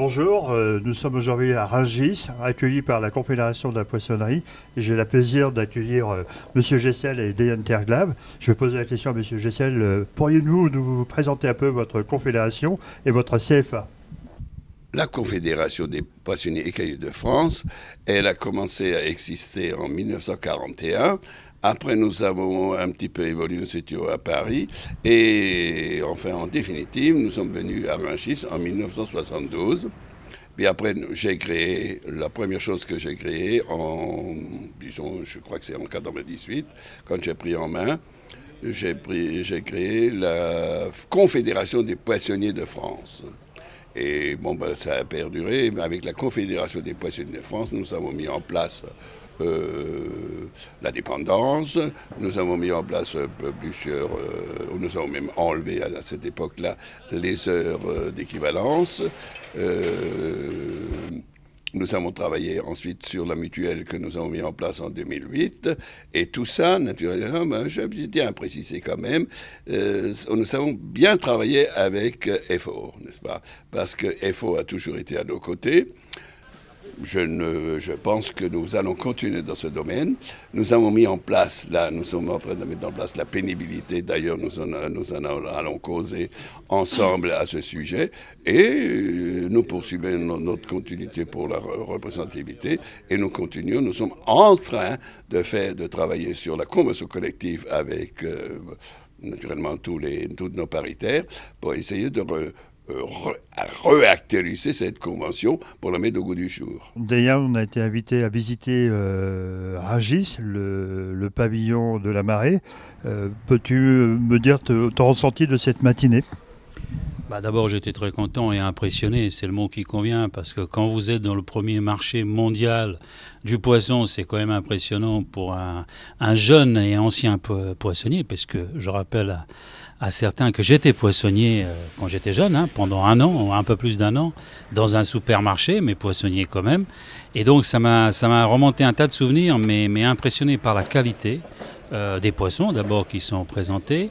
Bonjour, nous sommes aujourd'hui à Rungis, accueillis par la Confédération de la Poissonnerie. Et j'ai le plaisir d'accueillir Monsieur Gessel et Diane Terglav. Je vais poser la question à Monsieur Gessel. Pourriez-vous nous présenter un peu votre confédération et votre CFA? La Confédération des poissonniers écailleux de France, elle a commencé à exister en 1941. Après, nous avons un petit peu évolué, nous étions à Paris. Et enfin, en définitive, nous sommes venus à Rungis en 1972. Puis après, j'ai créé, la première chose que j'ai créée disons, je crois que c'est en 98, quand j'ai pris en main, j'ai créé la Confédération des poissonniers de France. Et bon, ça a perduré. Mais avec la Confédération des poissonniers de France, nous avons mis en place la dépendance. Nous avons mis en place plusieurs... nous avons même enlevé à cette époque-là les heures d'équivalence. Nous avons travaillé ensuite sur la mutuelle que nous avons mis en place en 2008. Et tout ça, naturellement, je tiens à préciser quand même, nous avons bien travaillé avec FO, n'est-ce pas? Parce que FO a toujours été à nos côtés. Je pense que nous allons continuer dans ce domaine. Nous avons mis en place, là, nous sommes en train de mettre en place la pénibilité. D'ailleurs, nous en allons causer ensemble à ce sujet. Et nous poursuivons notre continuité pour la représentativité. Et nous continuons, nous sommes en train de travailler sur la convention collective avec, naturellement, tous nos paritaires pour essayer de réactualiser cette convention pour la mettre au goût du jour. D'ailleurs, on a été invité à visiter Rungis, le pavillon de la marée. Peux-tu me dire ton ressenti de cette matinée? D'abord, j'étais très content et impressionné, c'est le mot qui convient, parce que quand vous êtes dans le premier marché mondial du poisson, c'est quand même impressionnant pour un jeune et ancien poissonnier, parce que je rappelle à certains que j'étais poissonnier quand j'étais jeune, pendant un an, un peu plus d'un an, dans un supermarché, mais poissonnier quand même. Et donc ça m'a remonté un tas de souvenirs, mais impressionné par la qualité des poissons d'abord qui sont présentés.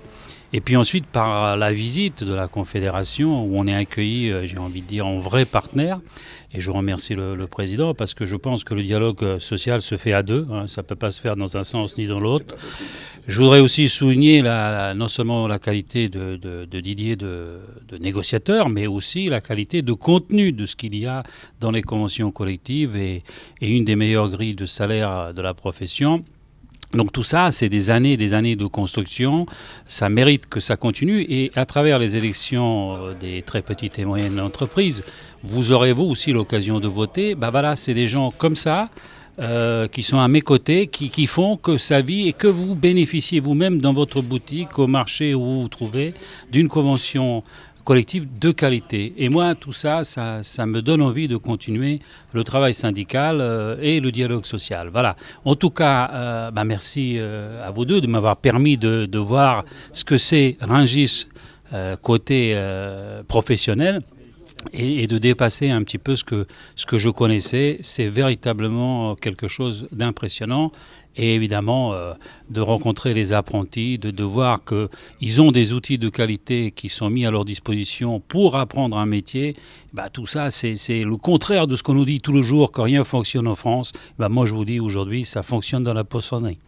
Et puis ensuite par la visite de la Confédération où on est accueilli, j'ai envie de dire, en vrai partenaire. Et je remercie le président parce que je pense que le dialogue social se fait à deux. Ça ne peut pas se faire dans un sens ni dans l'autre. Je voudrais aussi souligner non seulement la qualité de Didier de négociateur, mais aussi la qualité de contenu de ce qu'il y a dans les conventions collectives et une des meilleures grilles de salaire de la profession. Donc tout ça, c'est des années de construction. Ça mérite que ça continue. Et à travers les élections des très petites et moyennes entreprises, vous aurez vous aussi l'occasion de voter. Voilà, c'est des gens comme ça qui sont à mes côtés, qui font que ça vit et que vous bénéficiez vous-même dans votre boutique, au marché où vous vous trouvez, d'une convention collectif de qualité. Et moi, tout ça, ça me donne envie de continuer le travail syndical et le dialogue social. Voilà. En tout cas, merci à vous deux de m'avoir permis de voir ce que c'est Rungis côté professionnel et de dépasser un petit peu ce que je connaissais. C'est véritablement quelque chose d'impressionnant. Et évidemment, de rencontrer les apprentis, de voir qu'ils ont des outils de qualité qui sont mis à leur disposition pour apprendre un métier. Tout ça, c'est le contraire de ce qu'on nous dit tous les jours, que rien fonctionne en France. Moi, je vous dis aujourd'hui, ça fonctionne dans la poissonnerie.